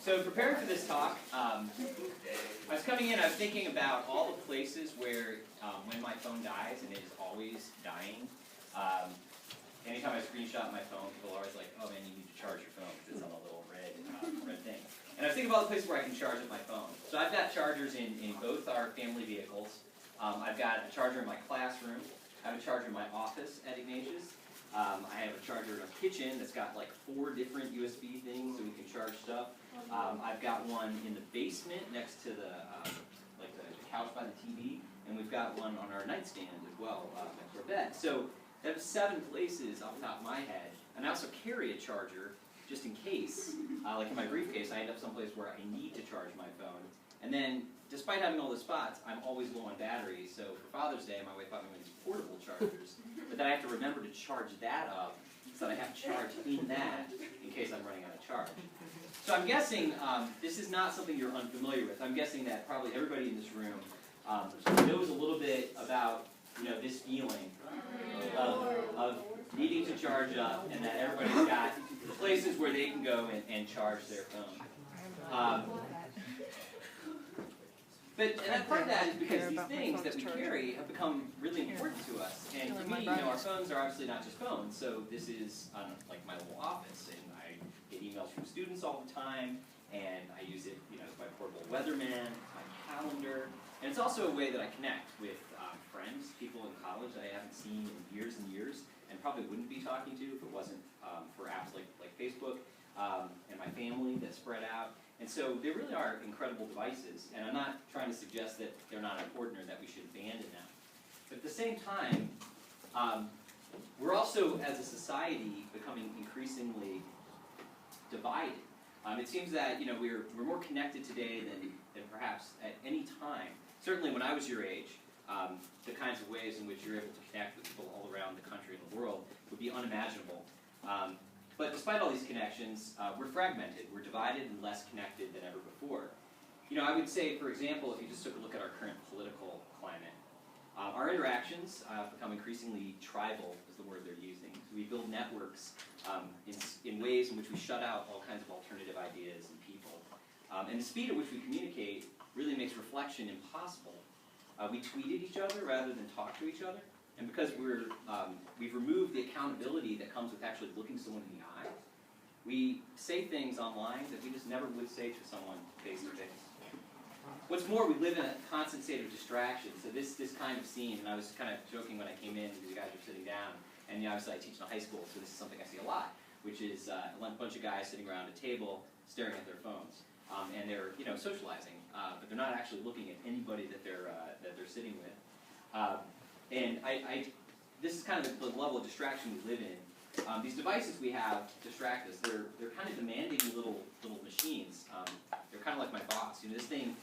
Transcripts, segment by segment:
So preparing for this talk, I was coming in, I was thinking about all the places where when my phone dies, and it is always dying, anytime I screenshot my phone, people are always like, oh man, you need to charge your phone because it's on a little red thing. And I was thinking about the places where I can charge up my phone. So I've got chargers in both our family vehicles. I've got a charger in my classroom. I have a charger in my office at Ignatius. I have a charger in our kitchen that's got like 4 different USB things so we can charge stuff. I've got one in the basement next to the couch by the TV, and we've got one on our nightstand as well next to our bed. So that's 7 places off the top of my head. And I also carry a charger just in case, like in my briefcase, I end up someplace where I need to charge my phone. And then, despite having all the spots, I'm always low on battery. So for Father's Day, my wife bought me one of these portable chargers. But then I have to remember to charge that up, so that I have charge in that in case I'm running out of charge. So I'm guessing this is not something you're unfamiliar with. I'm guessing that probably everybody in this room knows a little bit about this feeling of needing to charge up, and that everybody's got places where they can go and charge their phone. And part of that is because these things that we carry have become really important to us. And for me, our phones are obviously not just phones. So this is like my little office, and I get emails from students all the time, and I use it, as my portable weatherman, my calendar, and it's also a way that I connect with friends, people in college that I haven't seen in years and years, and probably wouldn't be talking to if it wasn't for apps like Facebook, and my family that's spread out. And so they really are incredible devices, and I'm not trying to suggest that they're not important or that we should abandon them. But at the same time, we're also, as a society, becoming increasingly divided. It seems that we're more connected today than perhaps at any time. Certainly when I was your age, the kinds of ways in which you're able to connect with people all around the country and the world would be unimaginable. But despite all these connections, we're fragmented, we're divided and less connected than ever before. I would say, for example, if you just took a look at our current political climate, our interactions have become increasingly tribal, is the word they're using. So we build networks in ways in which we shut out all kinds of alternative ideas and people. And the speed at which we communicate really makes reflection impossible. We tweet at each other rather than talk to each other. And because we've removed the accountability that comes with actually looking someone in the eye, we say things online that we just never would say to someone face to face. What's more, we live in a constant state of distraction. So this kind of scene, and I was kind of joking when I came in because you guys were sitting down, and obviously I teach in a high school, so this is something I see a lot, which is a bunch of guys sitting around a table staring at their phones. And they're socializing, but they're not actually looking at anybody that they're sitting with. And this is kind of the level of distraction we live in. These devices we have distract us. They're kind of demanding little machines. They're kind of like my boss. This thing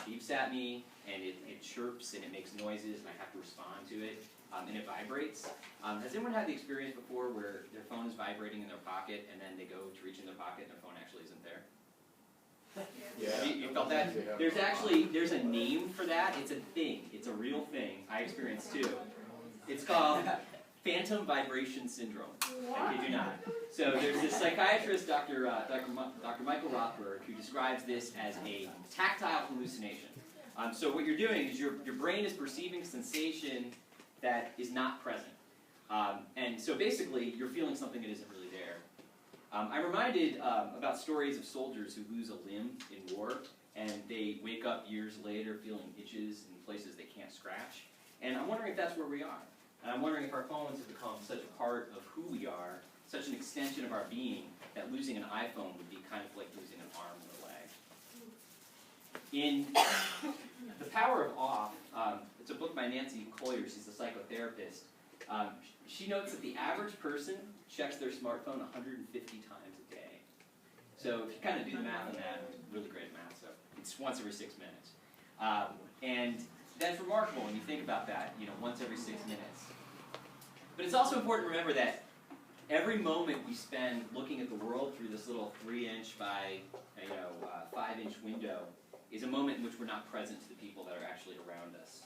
beeps at me, and it chirps, and it makes noises, and I have to respond to it, and it vibrates. Has anyone had the experience before where their phone is vibrating in their pocket, and then they go to reach in their pocket, and their phone actually isn't there? Yeah. You felt that? There's a name for that. It's a thing. It's a real thing. I experienced too. It's called phantom vibration syndrome. I kid you not. So there's this psychiatrist, Dr. Michael Rothberg, who describes this as a tactile hallucination. So what you're doing is your brain is perceiving sensation that is not present. And so basically, you're feeling something that isn't really there. I'm reminded about stories of soldiers who lose a limb in war, and they wake up years later feeling itches in places they can't scratch. And I'm wondering if that's where we are. And I'm wondering if our phones have become such a part of who we are, such an extension of our being, that losing an iPhone would be kind of like losing an arm or a leg. In The Power of Off, it's a book by Nancy Collier. She's a psychotherapist. She notes that the average person checks their smartphone 150 times a day. So if you kind of do the math on that, really great math, so it's once every 6 minutes. And that's remarkable when you think about that, once every 6 minutes. But it's also important to remember that every moment we spend looking at the world through this little 3-inch by 5-inch window is a moment in which we're not present to the people that are actually around us.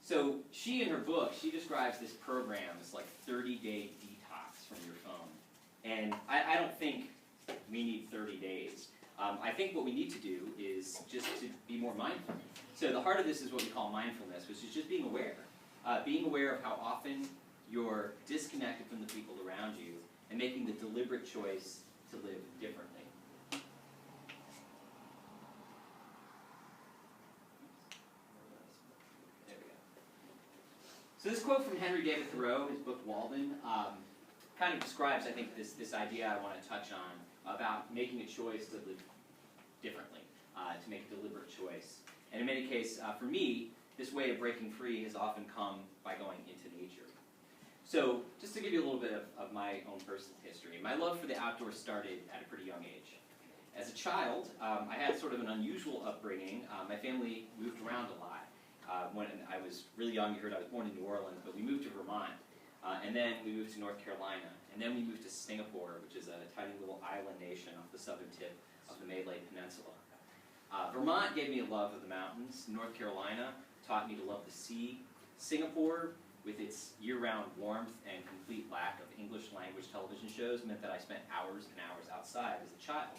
So she, in her book, she describes this program as like 30-day detox from your phone. And I don't think we need 30 days. I think what we need to do is just to be more mindful. So the heart of this is what we call mindfulness, which is just being aware. Being aware of how often you're disconnected from the people around you and making the deliberate choice to live differently. There we go. So this quote from Henry David Thoreau, his book Walden, kind of describes, I think, this idea I want to touch on about making a choice to live differently, to make a deliberate choice. And in many cases, for me, this way of breaking free has often come by going into nature. So just to give you a little bit of my own personal history, my love for the outdoors started at a pretty young age. As a child, I had sort of an unusual upbringing. My family moved around a lot. When I was really young, you heard I was born in New Orleans, but we moved to Vermont. And then we moved to North Carolina. And then we moved to Singapore, which is a tiny little island nation off the southern tip of the Malay Peninsula. Vermont gave me a love of the mountains. North Carolina taught me to love the sea. Singapore, with its year-round warmth and complete lack of English language television shows, meant that I spent hours and hours outside as a child.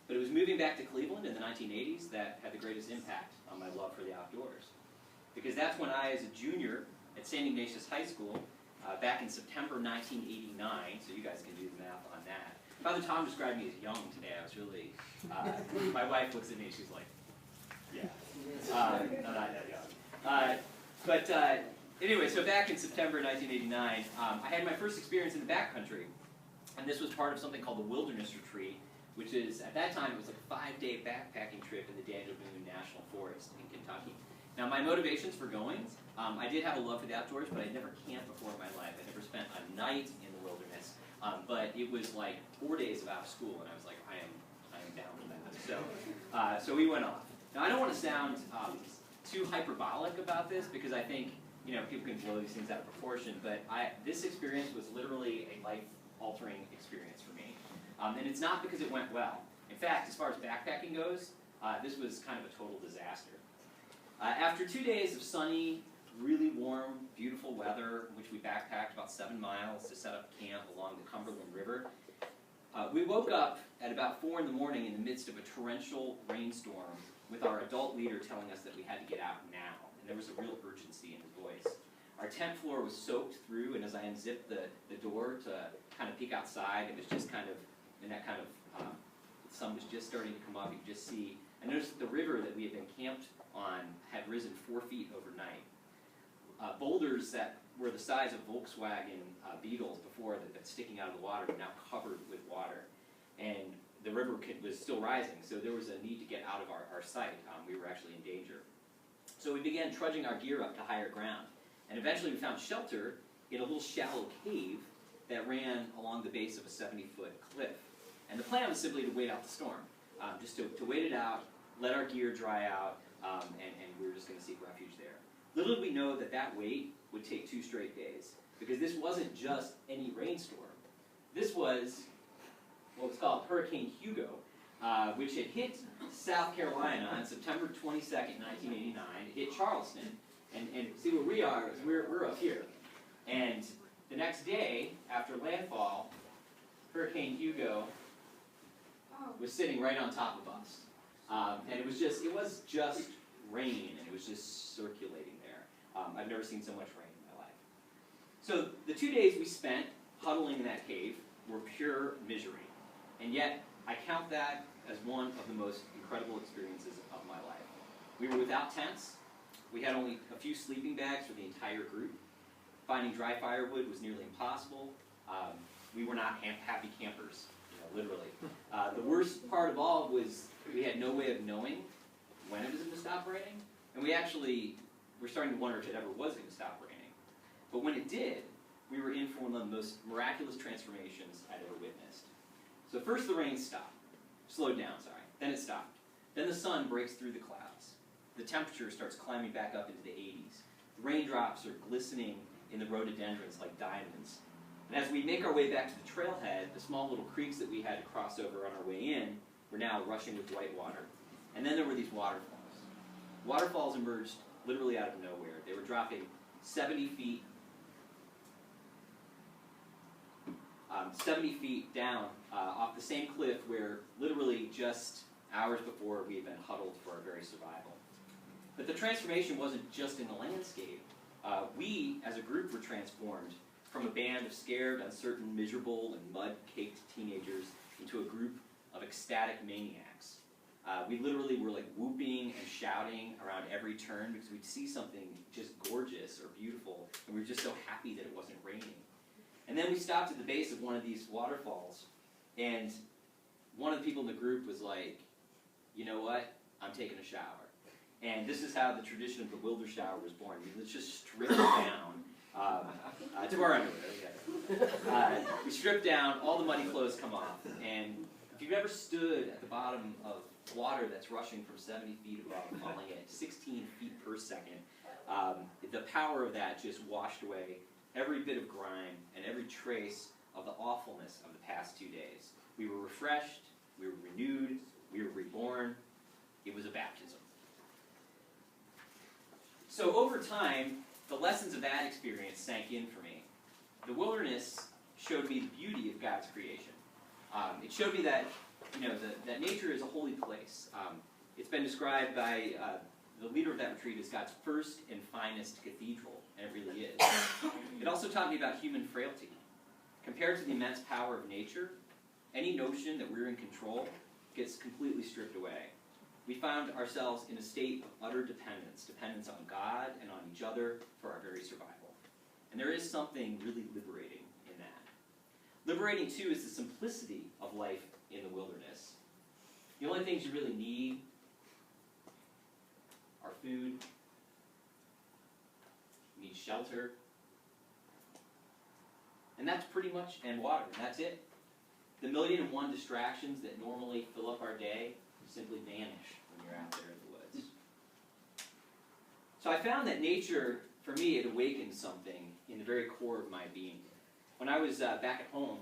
But it was moving back to Cleveland in the 1980s that had the greatest impact on my love for the outdoors. Because that's when I, as a junior at St. Ignatius High School, back in September 1989, so you guys can do the math on that. Father Tom described me as young today. I was really, my wife looks at me and she's like, yeah, I'm not that young. Anyway, so back in September 1989, I had my first experience in the backcountry. And this was part of something called the Wilderness Retreat, which is, at that time, it was like a 5-day backpacking trip in the Daniel Boone National Forest in Kentucky. Now, my motivations for going, I did have a love for the outdoors, but I'd never camped before in my life. I never spent a night in the wilderness. But it was like 4 days of out of school, and I was like, I am down for that. So we went off. Now, I don't want to sound too hyperbolic about this, because I think people can blow these things out of proportion, but this experience was literally a life-altering experience for me. And it's not because it went well. In fact, as far as backpacking goes, this was kind of a total disaster. After 2 days of sunny, really warm, beautiful weather, in which we backpacked about 7 miles to set up camp along the Cumberland River, we woke up at about 4 in the morning in the midst of a torrential rainstorm with our adult leader telling us that we had to get out now. And there was a real urgency in his voice. Our tent floor was soaked through, and as I unzipped the door to kind of peek outside, it was just kind of, in that kind of, the sun was just starting to come up. You could just see. I noticed that the river that we had been camped on had risen 4 feet overnight. Boulders that were the size of Volkswagen Beetles before that sticking out of the water were now covered with water. And the river was still rising, so there was a need to get out of our sight. We were actually in danger. So we began trudging our gear up to higher ground. And eventually we found shelter in a little shallow cave that ran along the base of a 70-foot cliff. And the plan was simply to wait out the storm, just to wait it out, let our gear dry out, and we were just going to seek refuge there. Little did we know that that wait would take 2 straight days, because this wasn't just any rainstorm. This was what was called Hurricane Hugo, which had hit South Carolina on September 22nd, 1989. It hit Charleston, and see where we are is we're up here. And the next day, after landfall, Hurricane Hugo was sitting right on top of us. And it was just rain, and it was just circulating there. I've never seen so much rain in my life. So the 2 days we spent huddling in that cave were pure misery. And yet, I count that as one of the most incredible experiences of my life. We were without tents. We had only a few sleeping bags for the entire group. Finding dry firewood was nearly impossible. We were not happy campers, literally. The worst part of all was we had no way of knowing when it was going to stop raining. And we actually were starting to wonder if it ever was going to stop raining. But when it did, we were in for one of the most miraculous transformations I'd ever witnessed. So first the rain stopped. Slowed down, sorry. Then it stopped. Then the sun breaks through the clouds. The temperature starts climbing back up into the 80s. The raindrops are glistening in the rhododendrons like diamonds. And as we make our way back to the trailhead, the small little creeks that we had to cross over on our way in were now rushing with white water. And then there were these waterfalls. Waterfalls emerged literally out of nowhere. They were dropping 70 feet 70 feet down off the same cliff where literally just hours before we had been huddled for our very survival. But the transformation wasn't just in the landscape. We, as a group, were transformed from a band of scared, uncertain, miserable, and mud-caked teenagers into a group of ecstatic maniacs. We literally were like whooping and shouting around every turn because we'd see something just gorgeous or beautiful, and we were just so happy that it wasn't raining. And then we stopped at the base of one of these waterfalls, and one of the people in the group was like, you know what, I'm taking a shower. And this is how the tradition of the Wilder shower was born. I mean, let's just strip it down to our underwear. We strip down, all the muddy clothes come off, and if you've ever stood at the bottom of water that's rushing from 70 feet above, falling at 16 feet per second, the power of that just washed away every bit of grime and every trace of the awfulness of the past 2 days. We were refreshed, we were renewed, we were reborn. It was a baptism. So over time, the lessons of that experience sank in for me. The wilderness showed me the beauty of God's creation. It showed me that, that nature is a holy place. It's been described by the leader of that retreat as God's first and finest cathedral, and it really is. It also taught me about human frailty. Compared to the immense power of nature, any notion that we're in control gets completely stripped away. We found ourselves in a state of utter dependence on God and on each other for our very survival. And there is something really liberating in that. Liberating, too, is the simplicity of life in the wilderness. The only things you really need are food, you need shelter, and that's pretty much, and water, and that's it. The 1,000,001 distractions that normally fill up our day simply vanish when you're out there in the woods. So I found that nature, for me, it awakened something in the very core of my being. When I was back at home,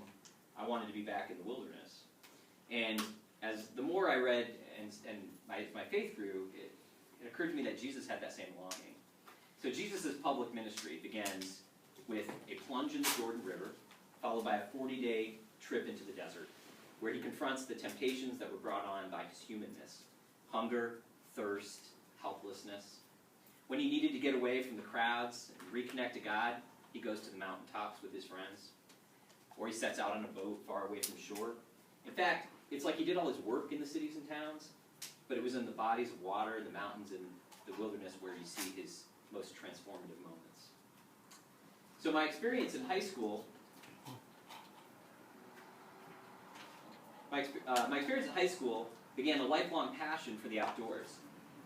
I wanted to be back in the wilderness. And as the more I read and my faith grew, it occurred to me that Jesus had that same longing. So Jesus' public ministry begins with a plunge in the Jordan River, followed by a 40-day trip into the desert, where he confronts the temptations that were brought on by his humanness: hunger, thirst, helplessness. When he needed to get away from the crowds and reconnect to God, he goes to the mountaintops with his friends, or he sets out on a boat far away from shore. In fact, it's like he did all his work in the cities and towns, but it was in the bodies of water, the mountains, and the wilderness where you see his most transformative moments. So my experience in high school began a lifelong passion for the outdoors.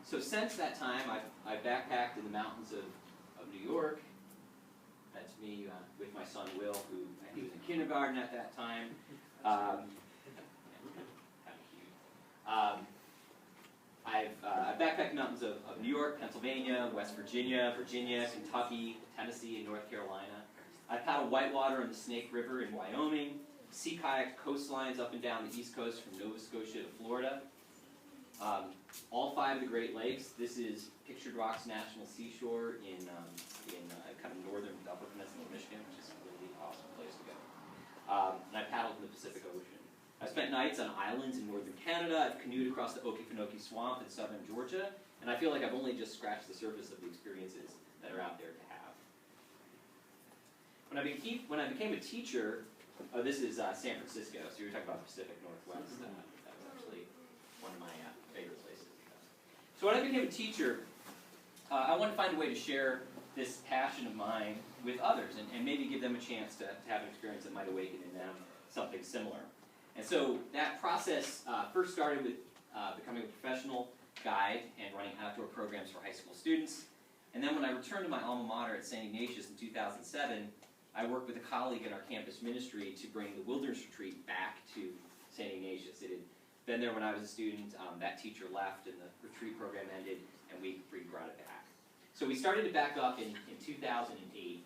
So since that time, I've backpacked in the mountains of New York. That's me with my son Will, who he was in kindergarten at that time. I've backpacked mountains of New York, Pennsylvania, West Virginia, Kentucky, Tennessee, and North Carolina. I've paddled whitewater on the Snake River in Wyoming, sea kayak coastlines up and down the East Coast from Nova Scotia to Florida. All 5 of the Great Lakes. This is Pictured Rocks National Seashore in kind of northern Upper Peninsula, Michigan, which is a really awesome place to go. And I paddled in the Pacific Ocean. I've spent nights on islands in northern Canada. I've canoed across the Okefenokee Swamp in southern Georgia, and I feel like I've only just scratched the surface of the experiences that are out there to have. When I became a teacher, this is San Francisco, so you were talking about the Pacific Northwest. That was actually one of my favorite places. So when I became a teacher, I wanted to find a way to share this passion of mine with others and maybe give them a chance to have an experience that might awaken in them something similar. And so that process first started with becoming a professional guide and running outdoor programs for high school students. And then when I returned to my alma mater at St. Ignatius in 2007, I worked with a colleague in our campus ministry to bring the Wilderness Retreat back to St. Ignatius. It had been there when I was a student. That teacher left and the retreat program ended, and we brought it back. So we started to back up in 2008.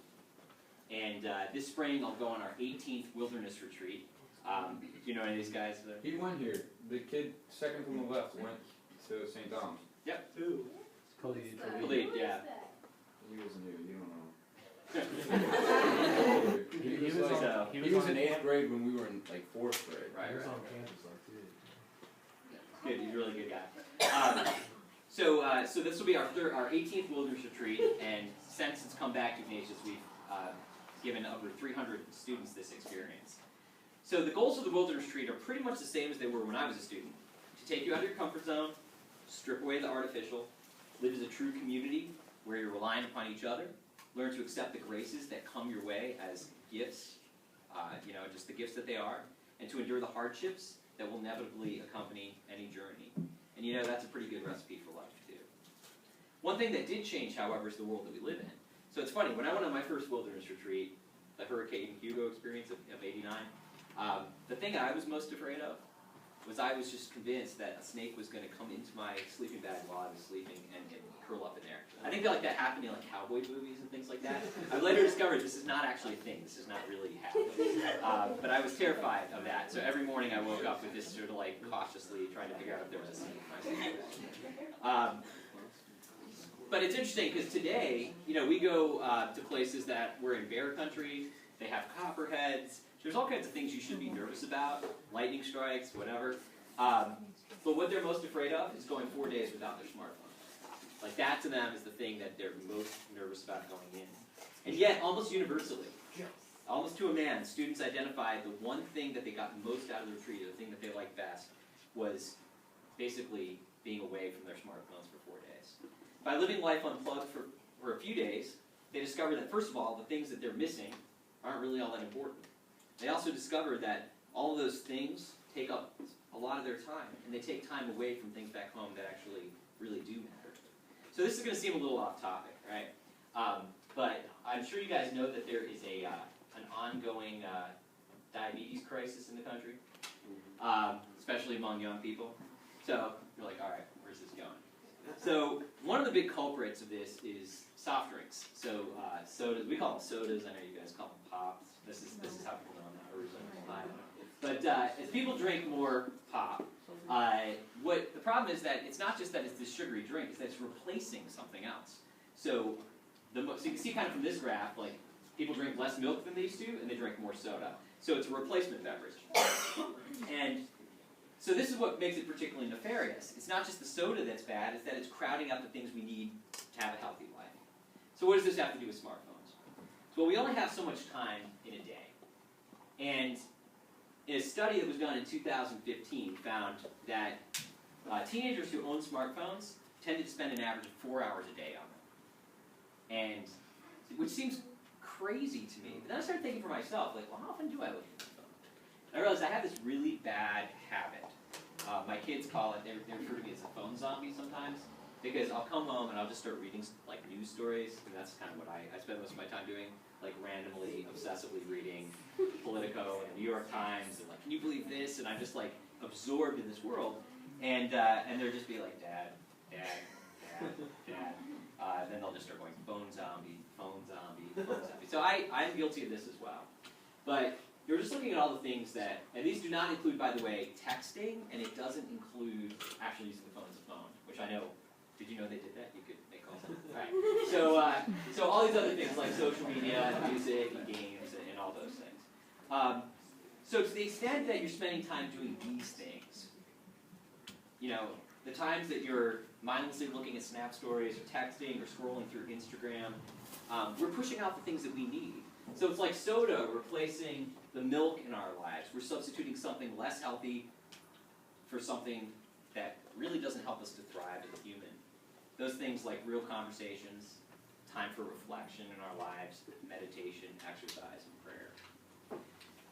And this spring I'll go on our 18th Wilderness Retreat. Do you know any of these guys? He went here. The kid second from the left went to St. Tom's. Yep. Who? Khalid, yeah. He wasn't here. You don't know. He was in 8th grade when we were in like 4th grade. Right, He was right. on campus like too. Good, he's a really good guy. So this will be our 18th wilderness retreat, and since it's come back to Ignatius, we've given over 300 students this experience. So the goals of the wilderness retreat are pretty much the same as they were when I was a student. To take you out of your comfort zone, strip away the artificial, live as a true community where you're relying upon each other, learn to accept the graces that come your way as gifts, just the gifts that they are, and to endure the hardships that will inevitably accompany any journey. And that's a pretty good recipe for life, too. One thing that did change, however, is the world that we live in. So it's funny, when I went on my first wilderness retreat, the Hurricane Hugo experience of '89, the thing I was most afraid of was I was just convinced that a snake was going to come into my sleeping bag while I was sleeping and curl up in there. I think that happened in cowboy movies and things like that. I've later discovered this is not actually a thing. This is not really happening. But I was terrified of that. So every morning I woke up with this sort of cautiously trying to figure out if there was a snake in my sleeping bag. But it's interesting because today, we go to places that we're in bear country. They have copperheads. There's all kinds of things you should be nervous about, lightning strikes, whatever. But what they're most afraid of is going 4 days without their smartphone. That to them is the thing that they're most nervous about going in. And yet, almost universally, almost to a man, students identified the one thing that they got most out of the retreat, the thing that they liked best, was basically being away from their smartphones for 4 days. By living life unplugged for a few days, they discover that, first of all, the things that they're missing aren't really all that important. They also discover that all of those things take up a lot of their time, and they take time away from things back home that actually really do matter. So this is going to seem a little off topic, right? But I'm sure you guys know that there is an ongoing diabetes crisis in the country, especially among young people. So you're like, all right, where's this going? So one of the big culprits of this is soft drinks. So sodas, we call them sodas. I know you guys call them pops. This is how people know I'm not originally. But as people drink more pop, what the problem is that it's not just that it's this sugary drink; it's that it's replacing something else. So you can see kind of from this graph, people drink less milk than they used to, and they drink more soda. So it's a replacement beverage. And so this is what makes it particularly nefarious. It's not just the soda that's bad; it's that it's crowding out the things we need to have a healthy life. So what does this have to do with smartphones? Well, we only have so much time in a day, and in a study that was done in 2015 found that teenagers who own smartphones tended to spend an average of 4 hours a day on them. And which seems crazy to me. But then I started thinking for myself, well, how often do I look at my phone? And I realized I have this really bad habit. My kids call it, they refer to me as a phone zombie sometimes, because I'll come home and I'll just start reading news stories, and that's kind of what I spend most of my time doing, randomly, obsessively reading Politico and the New York Times, and can you believe this? And I'm just absorbed in this world, and they'll just be like, Dad, Dad, Dad, Dad. Then they'll just start going, phone zombie, phone zombie, phone zombie. So I'm guilty of this as well. But you're just looking at all the things that, and these do not include, by the way, texting, and it doesn't include actually using the phone as a phone, which I know, did you know they did that? You could make calls. Right. So all these other things like social media, and music, and games, and all those things. So to the extent that you're spending time doing these things, the times that you're mindlessly looking at Snap stories, or texting, or scrolling through Instagram, we're pushing out the things that we need. So it's like soda replacing the milk in our lives. We're substituting something less healthy for something that really doesn't help us to thrive as a human. Those things like real conversations, time for reflection in our lives, meditation, exercise, and prayer.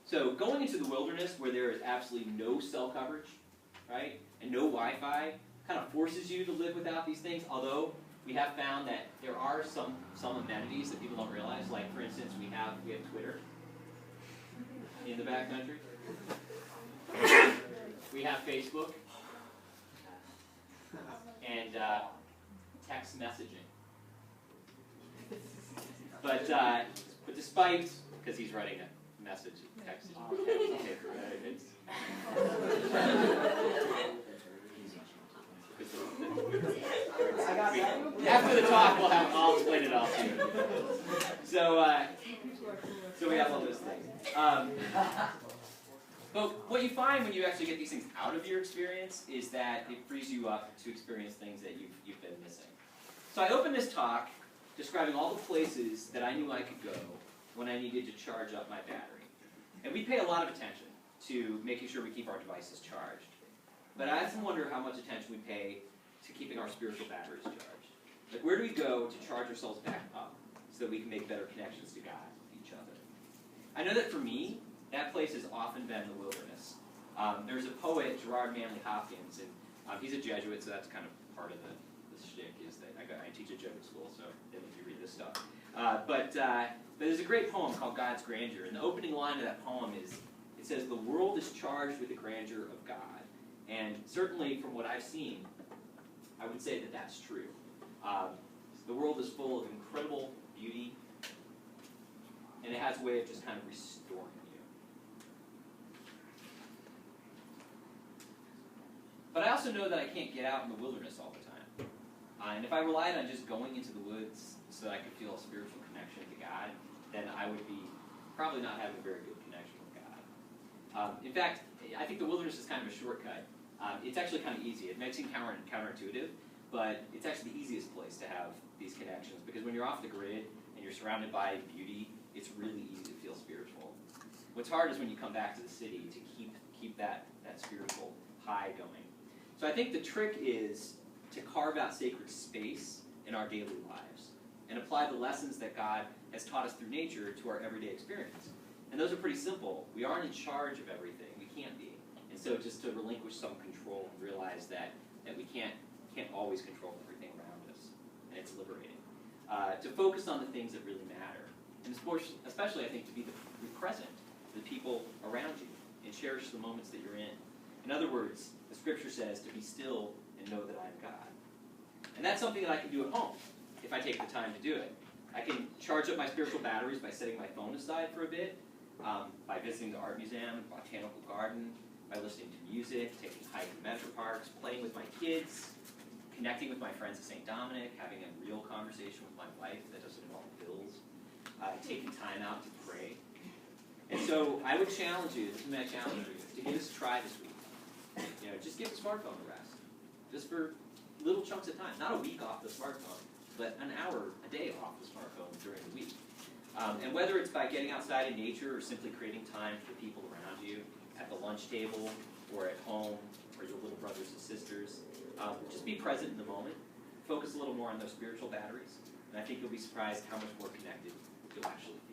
So going into the wilderness where there is absolutely no cell coverage, right, and no Wi-Fi, kind of forces you to live without these things, although we have found that there are some amenities that people don't realize. Like, for instance, we have Twitter in the backcountry. We have Facebook. And text messaging. But despite, because he's writing a message, text. After the talk, I'll explain it all to you. So we have all those things. But what you find when you actually get these things out of your experience is that it frees you up to experience things that you've been missing. So I opened this talk describing all the places that I knew I could go when I needed to charge up my battery. And we pay a lot of attention to making sure we keep our devices charged. But I often wonder how much attention we pay to keeping our spiritual batteries charged. Like, where do we go to charge ourselves back up so that we can make better connections to God with each other? I know that for me, that place has often been the wilderness. There's a poet, Gerard Manley Hopkins, and he's a Jesuit, so that's kind of part of the shtick, is that I teach at Jesuit school, so they let me read this stuff. But there's a great poem called God's Grandeur, and the opening line of that poem is, it says, "The world is charged with the grandeur of God." And certainly from what I've seen, I would say that that's true. The world is full of incredible beauty, and it has a way of just kind of restoring you. But I also know that I can't get out in the wilderness all the time. And if I relied on just going into the woods so that I could feel a spiritual connection to God, then I would be probably not having a very good connection with God. In fact, I think the wilderness is kind of a shortcut. It's actually kind of easy. It may seem counterintuitive, but it's actually the easiest place to have these connections, because when you're off the grid and you're surrounded by beauty, it's really easy to feel spiritual. What's hard is when you come back to the city to keep that spiritual high going. So I think the trick is to carve out sacred space in our daily lives and apply the lessons that God has taught us through nature to our everyday experience. And those are pretty simple. We aren't in charge of everything. We can't be. And so just to relinquish some control and realize that we can't always control everything around us. And it's liberating. To focus on the things that really matter. And especially, I think, to be present to the people around you and cherish the moments that you're in. In other words, the scripture says to be still and know that I am God. And that's something that I can do at home if I take the time to do it. I can charge up my spiritual batteries by setting my phone aside for a bit, by visiting the art museum, botanical garden, by listening to music, taking a hike in metro parks, playing with my kids, connecting with my friends at St. Dominic, having a real conversation with my wife that doesn't involve bills, taking time out to pray. And so I would challenge you, this is my challenge you, to give this a try this week. Just give the smartphone a rest. Just for little chunks of time. Not a week off the smartphone, but an hour a day off the smartphone during the week. And whether it's by getting outside in nature or simply creating time for the people around you, at the lunch table or at home, or your little brothers and sisters, just be present in the moment. Focus a little more on those spiritual batteries. And I think you'll be surprised how much more connected you'll actually feel.